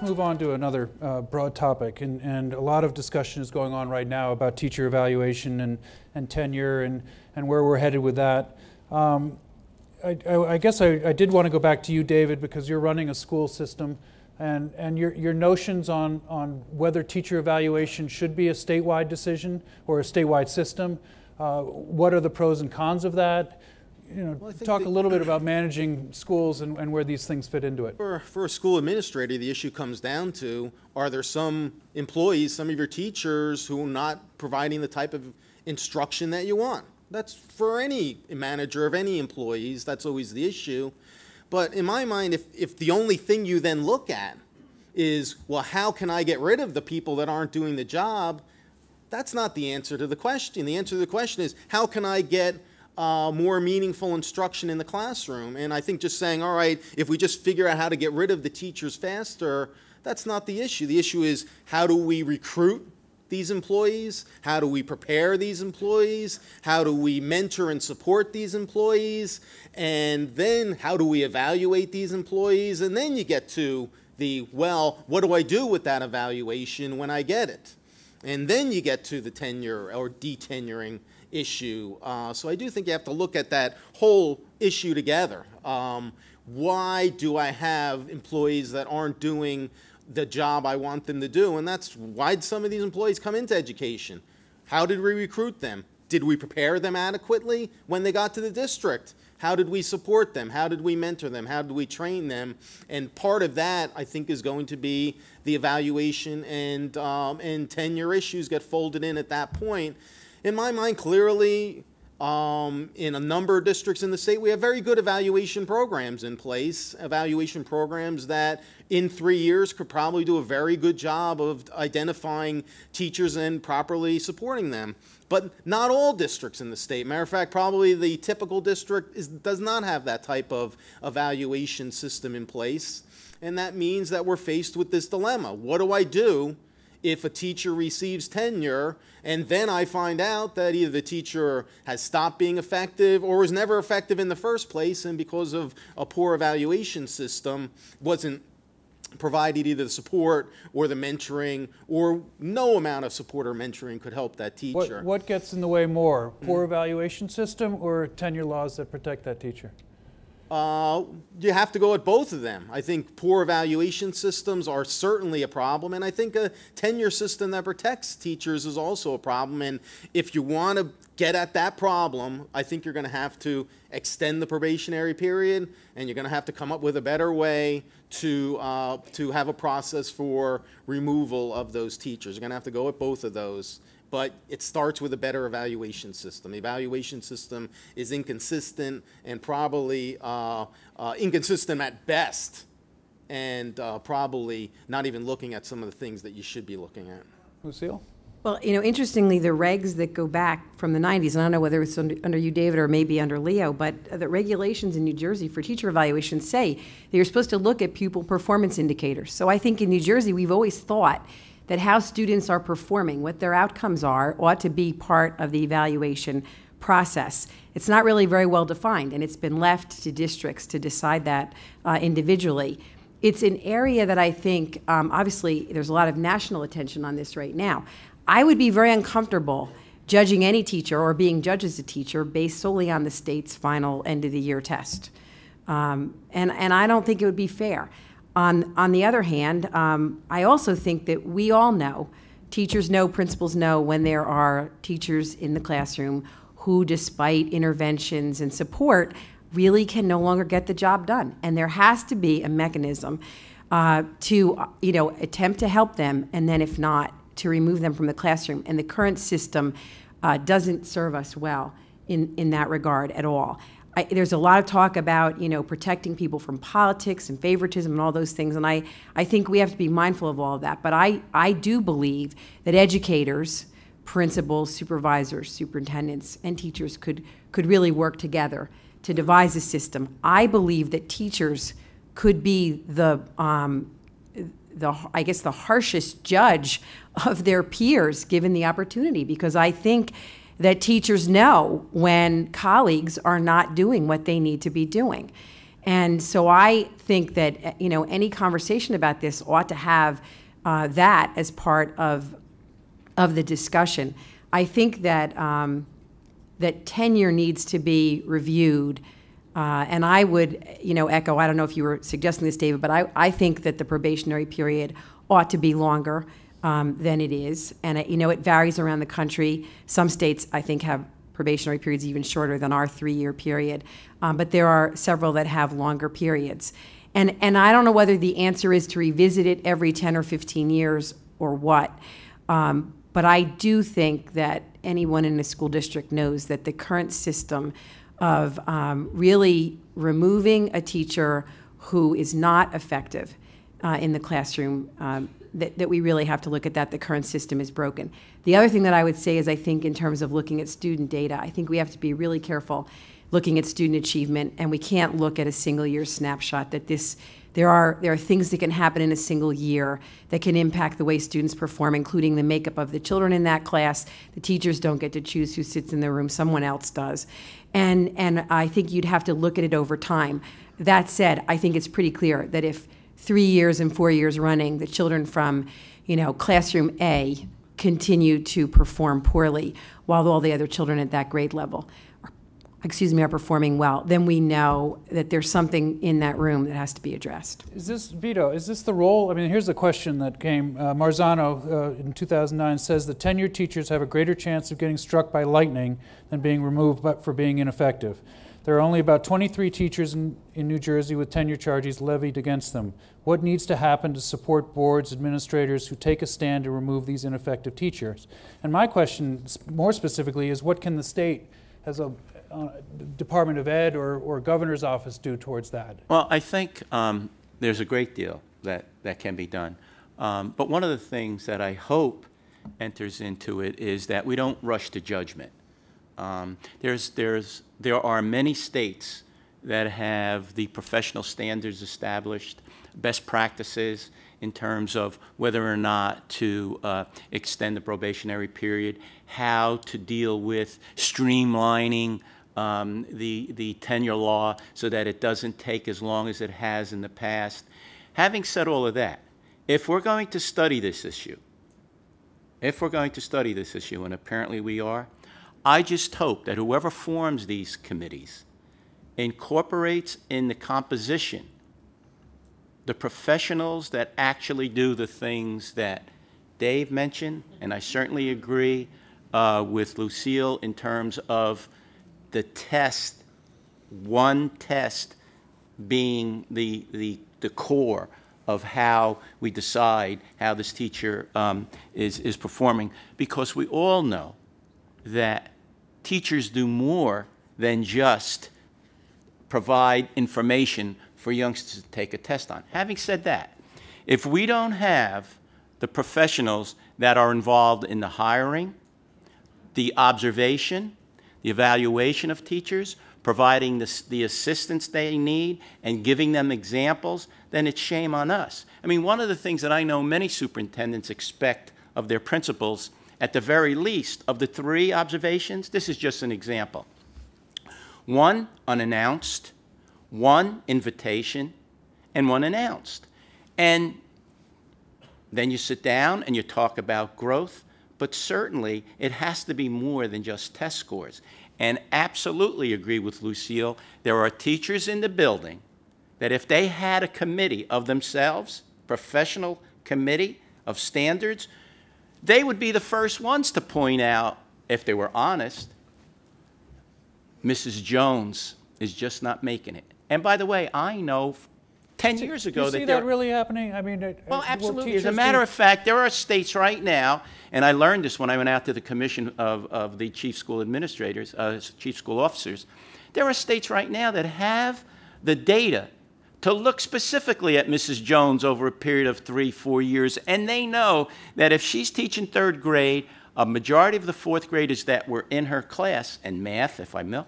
let's move on to another broad topic, and a lot of discussion is going on right now about teacher evaluation and tenure and where we're headed with that. I guess I did want to go back to you, David, because you're running a school system, and your notions on whether teacher evaluation should be a statewide decision or a statewide system. What are the pros and cons of that? You know, well, talk a little bit about managing schools and where these things fit into it. For a school administrator, the issue comes down to, are there some employees, some of your teachers, who are not providing the type of instruction that you want? That's for any manager of any employees, that's always the issue. But in my mind, if the only thing you then look at is, well, how can I get rid of the people that aren't doing the job? That's not the answer to the question. The answer to the question is, how can I get more meaningful instruction in the classroom? And I think just saying, all right, if we just figure out how to get rid of the teachers faster, that's not the issue. The issue is, how do we recruit these employees? How do we prepare these employees? How do we mentor and support these employees? And then how do we evaluate these employees? And then you get to the, well, what do I do with that evaluation when I get it? And then you get to the tenure or detenuring issue. So I do think you have to look at that whole issue together. Why do I have employees that aren't doing the job I want them to do? And that's why some of these employees come into education. How did we recruit them? Did we prepare them adequately when they got to the district? How did we support them? How did we mentor them? How did we train them? And part of that, I think, is going to be the evaluation and tenure issues get folded in at that point. In my mind, clearly, in a number of districts in the state, we have very good evaluation programs in place, evaluation programs that in 3 years could probably do a very good job of identifying teachers and properly supporting them. But not all districts in the state. Matter of fact, probably the typical district does not have that type of evaluation system in place. And that means that we're faced with this dilemma. What do I do if a teacher receives tenure and then I find out that either the teacher has stopped being effective or was never effective in the first place, and because of a poor evaluation system wasn't provided either the support or the mentoring, or no amount of support or mentoring could help that teacher. What gets in the way more, poor evaluation system or tenure laws that protect that teacher? You have to go at both of them. I think poor evaluation systems are certainly a problem, and I think a tenure system that protects teachers is also a problem. And if you want to get at that problem, I think you're going to have to extend the probationary period, and you're going to have to come up with a better way to have a process for removal of those teachers. You're going to have to go at both of those. But it starts with a better evaluation system. The evaluation system is inconsistent and probably inconsistent at best, and probably not even looking at some of the things that you should be looking at. Lucille? Well, you know, interestingly, the regs that go back from the 90s, and I don't know whether it's under you, David, or maybe under Leo, but the regulations in New Jersey for teacher evaluation say that you're supposed to look at pupil performance indicators. So I think in New Jersey, we've always thought that how students are performing, what their outcomes are, ought to be part of the evaluation process. It's not really very well defined, and it's been left to districts to decide that individually. It's an area that I think, obviously, there's a lot of national attention on this right now. I would be very uncomfortable judging any teacher or being judged as a teacher based solely on the state's final end-of-the-year test. And I don't think it would be fair. On the other hand, I also think that we all know, teachers know, principals know, when there are teachers in the classroom who, despite interventions and support, really can no longer get the job done. And there has to be a mechanism to, you know, attempt to help them, and then if not, to remove them from the classroom. And the current system doesn't serve us well in that regard at all. There's a lot of talk about, you know, protecting people from politics and favoritism and all those things, and I think we have to be mindful of all of that. But I do believe that educators, principals, supervisors, superintendents, and teachers could really work together to devise a system. I believe that teachers could be I guess the harshest judge of their peers given the opportunity, because I think that teachers know when colleagues are not doing what they need to be doing. And so I think that, any conversation about this ought to have that as part of the discussion. I think that that tenure needs to be reviewed. And I would, echo, I don't know if you were suggesting this, David, but I think that the probationary period ought to be longer than it is. And, it varies around the country. Some states, I think, have probationary periods even shorter than our 3-year period. But there are several that have longer periods. And I don't know whether the answer is to revisit it every 10 or 15 years or what. But I do think that anyone in a school district knows that the current system of really removing a teacher who is not effective in the classroom, that we really have to look at that. The current system is broken. The other thing that I would say is I think in terms of looking at student data, I think we have to be really careful looking at student achievement, and we can't look at a single year snapshot that there are things that can happen in a single year that can impact the way students perform, including the makeup of the children in that class. The teachers don't get to choose who sits in the room, someone else does. And I think you'd have to look at it over time. That said, I think it's pretty clear that if 3 years and 4 years running, the children from, classroom A continue to perform poorly while all the other children at that grade level are performing well, then we know that there's something in that room that has to be addressed. Is this the role? I mean, here's the question that came. Marzano in 2009 says that tenured teachers have a greater chance of getting struck by lightning than being removed but for being ineffective. There are only about 23 teachers in New Jersey with tenure charges levied against them. What needs to happen to support boards, administrators who take a stand to remove these ineffective teachers? And my question more specifically is, what can the state as a Department of Ed or Governor's Office do towards that? Well, I think there's a great deal that can be done. But one of the things that I hope enters into it is that we don't rush to judgment. There are many states that have the professional standards established, best practices in terms of whether or not to extend the probationary period, how to deal with streamlining the tenure law so that it doesn't take as long as it has in the past. Having said all of that, if we're going to study this issue, and apparently we are, I just hope that whoever forms these committees incorporates in the composition the professionals that actually do the things that Dave mentioned, and I certainly agree with Lucille in terms of the test, one test being the core of how we decide how this teacher is performing, because we all know that teachers do more than just provide information for youngsters to take a test on. Having said that, if we don't have the professionals that are involved in the hiring, the observation, the evaluation of teachers, providing the assistance they need, and giving them examples, then it's shame on us. I mean, one of the things that I know many superintendents expect of their principals, at the very least, of the 3 observations, this is just an example. 1 unannounced, 1 invitation, and 1 announced. And then you sit down and you talk about growth, but certainly it has to be more than just test scores. And absolutely agree with Lucille, there are teachers in the building that if they had a committee of themselves, professional committee of standards, they would be the first ones to point out, if they were honest, Mrs. Jones is just not making it. And by the way, I know 10 years ago that... Do you see that really happening? I mean... Well, absolutely. As a matter of fact, there are states right now, and I learned this when I went out to the commission of the chief school administrators, chief school officers. There are states right now that have the data to look specifically at Mrs. Jones over a period of 3-4 years, and they know that if she's teaching 3rd grade, a majority of the 4th graders that were in her class, and math, if I may,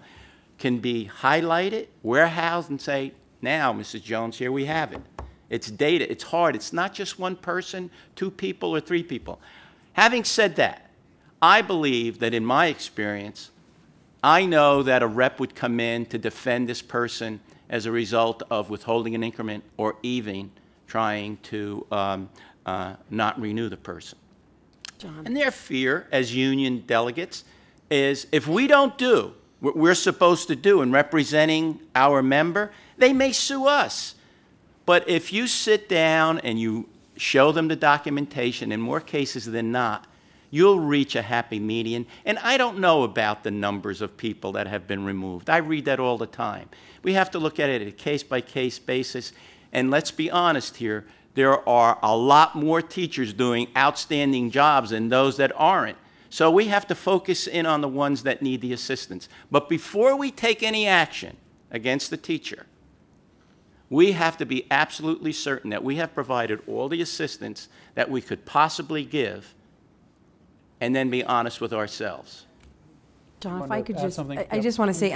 can be highlighted, warehoused, and say, now, Mrs. Jones, here we have it. It's data. It's hard. It's not just 1 person, 2 people, or 3 people. Having said that, I believe that in my experience, I know that a rep would come in to defend this person as a result of withholding an increment or even trying to not renew the person. John. And their fear as union delegates is if we don't do what we're supposed to do in representing our member, they may sue us. But if you sit down and you show them the documentation, in more cases than not, you'll reach a happy median. And I don't know about the numbers of people that have been removed. I read that all the time. We have to look at it at a case-by-case basis. And let's be honest here, there are a lot more teachers doing outstanding jobs than those that aren't. So we have to focus in on the ones that need the assistance. But before we take any action against the teacher, we have to be absolutely certain that we have provided all the assistance that we could possibly give, and then be honest with ourselves. John, if Want I to could add just, something? I Yep. just want to say,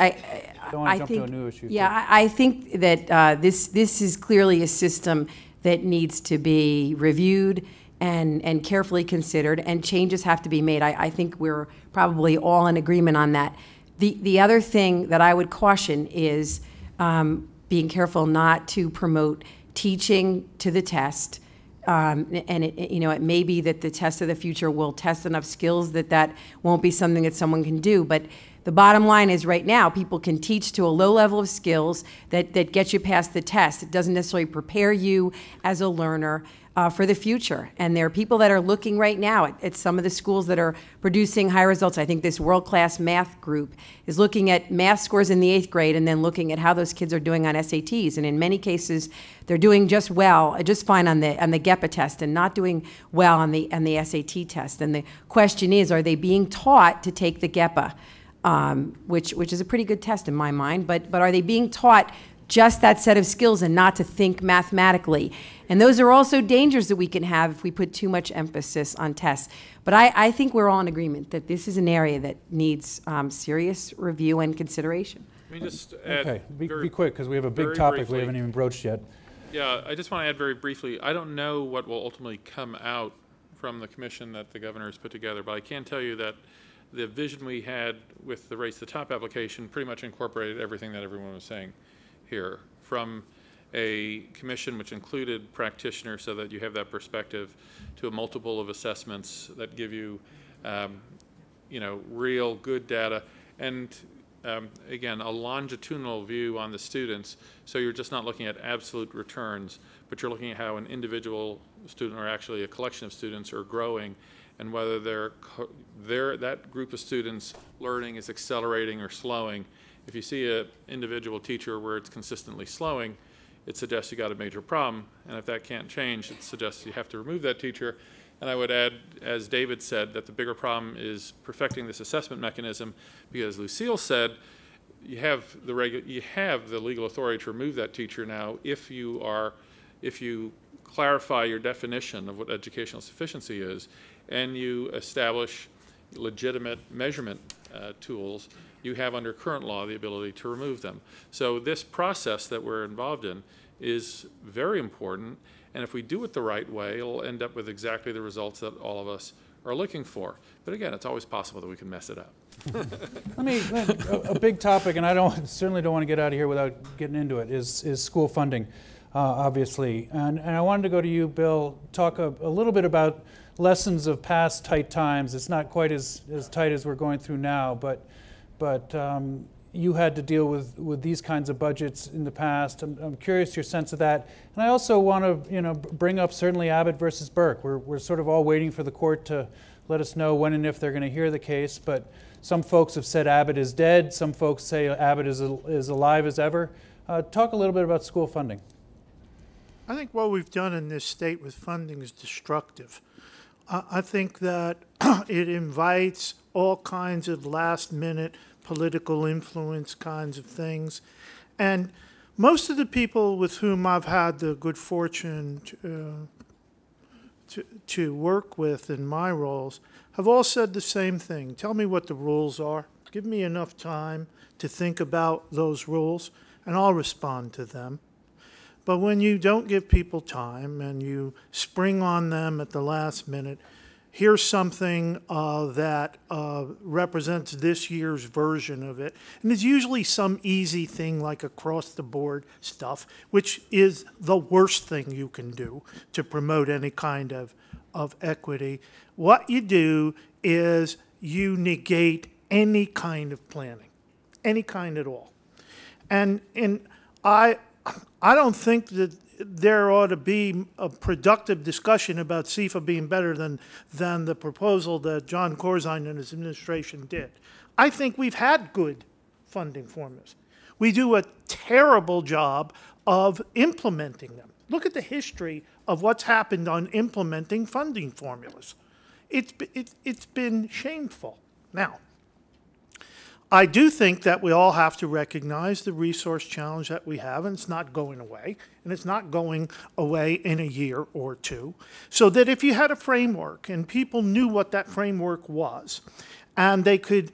Don't want I to jump to a think, new issue. yeah, I think that this is clearly a system that needs to be reviewed and carefully considered, and changes have to be made. I think we're probably all in agreement on that. The other thing that I would caution is being careful not to promote teaching to the test. And it may be that the test of the future will test enough skills that won't be something that someone can do. But the bottom line is right now, people can teach to a low level of skills that get you past the test. It doesn't necessarily prepare you as a learner for the future. And there are people that are looking right now at some of the schools that are producing high results. I think this world-class math group is looking at math scores in the 8th grade and then looking at how those kids are doing on SATs. And in many cases, they're doing just fine on the GEPA test and not doing well on the SAT test. And the question is, are they being taught to take the GEPA, which is a pretty good test in my mind, but are they being taught just that set of skills and not to think mathematically? And those are also dangers that we can have if we put too much emphasis on tests. But I think we're all in agreement that this is an area that needs serious review and consideration. Let me just add. Okay, be quick, because we have a big very topic briefly. we haven't even broached yet. Yeah, I just want to add very briefly, I don't know what will ultimately come out from the commission that the governor has put together, but I can tell you that the vision we had with the Race to the Top application pretty much incorporated everything that everyone was saying here, from a commission which included practitioners so that you have that perspective, to a multiple of assessments that give you, real good data, and again, a longitudinal view on the students, so you're just not looking at absolute returns, but you're looking at how an individual student or actually a collection of students are growing, and whether that group of students learning is accelerating or slowing. If you see an individual teacher where it's consistently slowing, it suggests you got a major problem, and if that can't change, it suggests you have to remove that teacher. And I would add, as David said, that the bigger problem is perfecting this assessment mechanism, because Lucille said you have the legal authority to remove that teacher now if you clarify your definition of what educational sufficiency is, and you establish legitimate measurement tools. You have under current law the ability to remove them. So this process that we're involved in is very important, and if we do it the right way, it'll end up with exactly the results that all of us are looking for. But again, it's always possible that we can mess it up. A big topic, and certainly don't want to get out of here without getting into it, is school funding, obviously. And I wanted to go to you, Bill, talk a little bit about lessons of past tight times. It's not quite as tight as we're going through now, but you had to deal with these kinds of budgets in the past. I'm curious your sense of that. And I also want to bring up certainly Abbott versus Burke. We're sort of all waiting for the court to let us know when and if they're going to hear the case, but some folks have said Abbott is dead. Some folks say Abbott is alive as ever. Talk a little bit about school funding. I think what we've done in this state with funding is destructive. I think that it invites all kinds of last-minute political influence kinds of things. And most of the people with whom I've had the good fortune to work with in my roles have all said the same thing. Tell me what the rules are. Give me enough time to think about those rules, and I'll respond to them. But when you don't give people time and you spring on them at the last minute, here's something that represents this year's version of it. And it's usually some easy thing like across-the-board stuff, which is the worst thing you can do to promote any kind of equity. What you do is you negate any kind of planning, any kind at all. And I don't think that there ought to be a productive discussion about CIFA being better than the proposal that John Corzine and his administration did. I think we've had good funding formulas. We do a terrible job of implementing them. Look at the history of what's happened on implementing funding formulas. It's been shameful. Now, I do think that we all have to recognize the resource challenge that we have, and it's not going away, and it's not going away in a year or two. So that if you had a framework and people knew what that framework was, and they could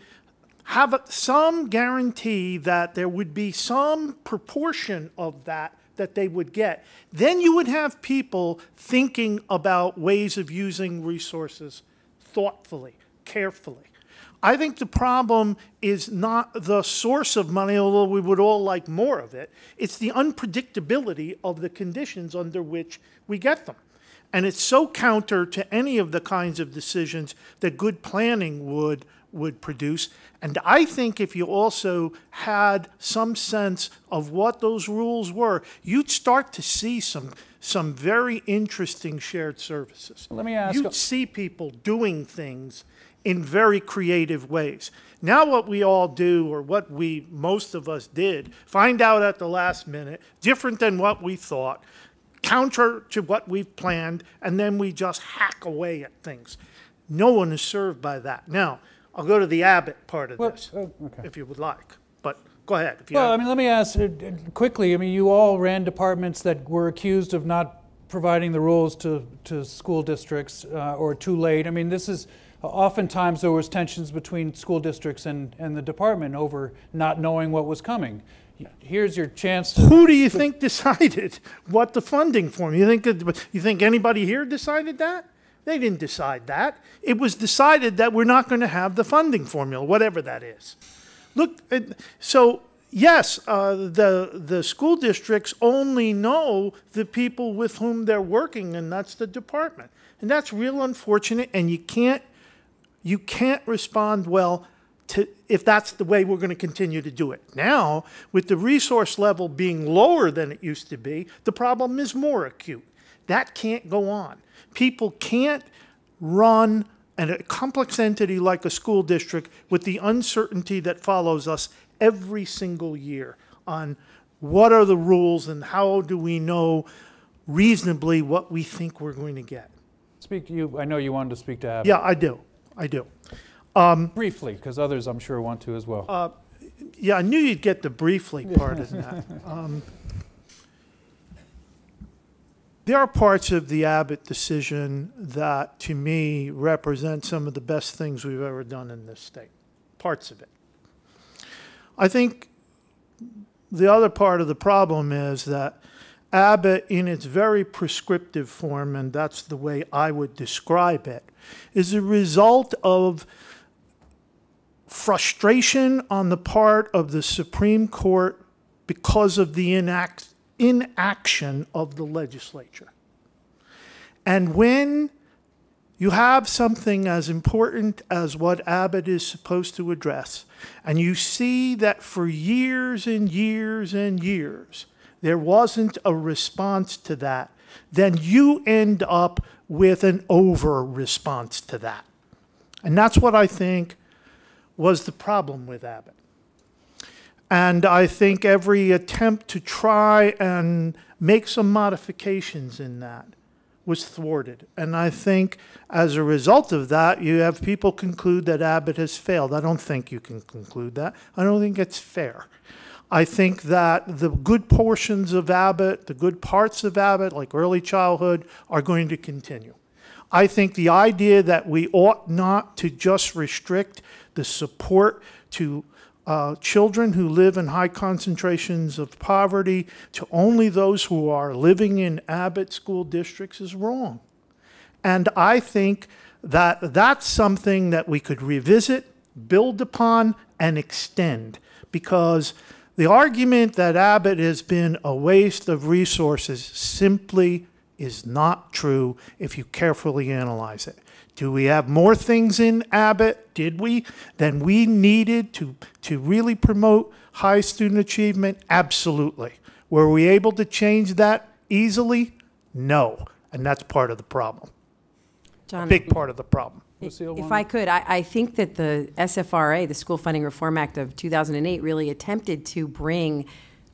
have some guarantee that there would be some proportion of that they would get, then you would have people thinking about ways of using resources thoughtfully, carefully. I think the problem is not the source of money, although we would all like more of it. It's the unpredictability of the conditions under which we get them. And it's so counter to any of the kinds of decisions that good planning would produce. And I think if you also had some sense of what those rules were, you'd start to see some very interesting shared services. Let me ask. You'd see people doing things in very creative ways. Now what we all do, or what most of us did, find out at the last minute, different than what we thought, counter to what we've planned, and then we just hack away at things. No one is served by that. Now, I'll go to the Abbott part of this, if you would like. But go ahead. Well, let me ask quickly. You all ran departments that were accused of not providing the rules to school districts or too late. This is oftentimes there was tensions between school districts and the department over not knowing what was coming. Here's your chance to... Who do you think decided what the funding form? You think anybody here decided that? They didn't decide that. It was decided that we're not going to have the funding formula, whatever that is. Look, so yes, the school districts only know the people with whom they're working, and that's the department. And that's real unfortunate, and you can't respond well to if that's the way we're going to continue to do it. Now, with the resource level being lower than it used to be, the problem is more acute. That can't go on. People can't run a complex entity like a school district with the uncertainty that follows us every single year on what are the rules and how do we know reasonably what we think we're going to get. Speak to you. I know you wanted to speak to Abbott. Yeah, I do. Briefly, because others I'm sure want to as well. Yeah, I knew you'd get the briefly part of that. There are parts of the Abbott decision that, to me, represent some of the best things we've ever done in this state. Parts of it. I think the other part of the problem is that Abbott, in its very prescriptive form, and that's the way I would describe it, is a result of frustration on the part of the Supreme Court because of the inaction of the legislature. And when you have something as important as what Abbott is supposed to address, and you see that for years and years and years, there wasn't a response to that, then you end up with an over-response to that. And that's what I think was the problem with Abbott. And I think every attempt to try and make some modifications in that was thwarted. And I think as a result of that, you have people conclude that Abbott has failed. I don't think you can conclude that. I don't think it's fair. I think that the good portions of Abbott, the good parts of Abbott, like early childhood, are going to continue. I think the idea that we ought not to just restrict the support to children who live in high concentrations of poverty to only those who are living in Abbott school districts is wrong. And I think that's something that we could revisit, build upon, and extend. Because the argument that Abbott has been a waste of resources simply is not true if you carefully analyze it. Do we have more things in Abbott, than we needed to really promote high student achievement? Absolutely. Were we able to change that easily? No. And that's part of the problem. John, A big part of the problem. if I could, I think that the SFRA, the School Funding Reform Act of 2008, really attempted to bring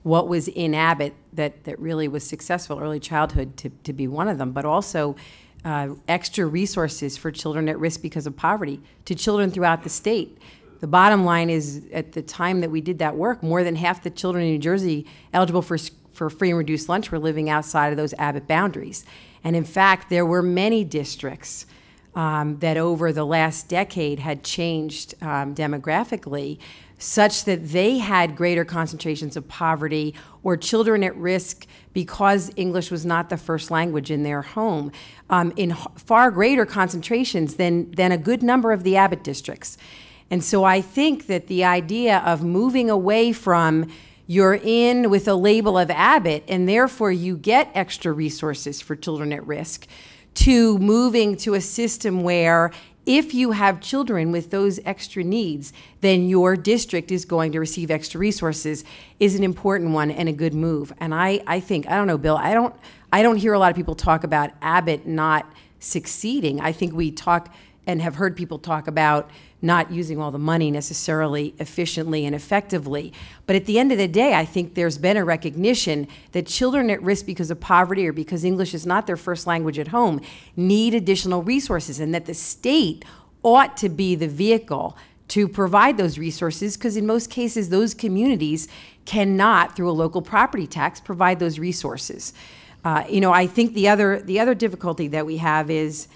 what was in Abbott that really was successful, early childhood to be one of them, but also extra resources for children at risk because of poverty to children throughout the state. The bottom line is, at the time that we did that work, more than half the children in New Jersey eligible for free and reduced lunch were living outside of those Abbott boundaries. And in fact, there were many districts that over the last decade had changed demographically, such that they had greater concentrations of poverty or children at risk because English was not the first language in their home, in far greater concentrations than a good number of the Abbott districts. And so I think that the idea of moving away from you're in with a label of Abbott and therefore you get extra resources for children at risk, to moving to a system where if you have children with those extra needs, then your district is going to receive extra resources, is an important one and a good move. And I think, I don't know, Bill, I don't hear a lot of people talk about Abbott not succeeding. I think we talk and have heard people talk about not using all the money necessarily efficiently and effectively. But at the end of the day, I think there's been a recognition that children at risk because of poverty or because English is not their first language at home need additional resources, and that the state ought to be the vehicle to provide those resources, because in most cases those communities cannot, through a local property tax, provide those resources. I think the other difficulty that we have is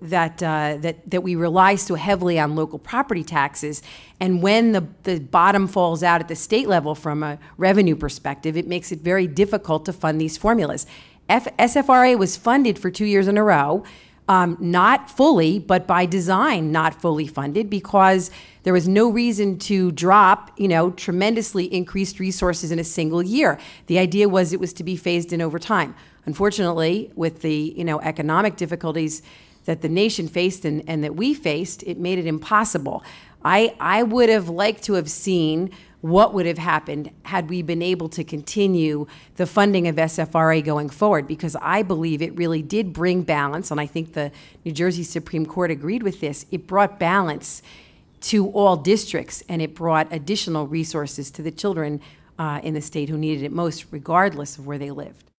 that we rely so heavily on local property taxes, and when the bottom falls out at the state level from a revenue perspective, it makes it very difficult to fund these formulas. SFRA was funded for 2 years in a row, not fully, but by design not fully funded, because there was no reason to drop, tremendously increased resources in a single year. The idea was it was to be phased in over time. Unfortunately, with the economic difficulties that the nation faced and that we faced, it made it impossible. I would have liked to have seen what would have happened had we been able to continue the funding of SFRA going forward, because I believe it really did bring balance, and I think the New Jersey Supreme Court agreed with this. It brought balance to all districts, and it brought additional resources to the children in the state who needed it most, regardless of where they lived.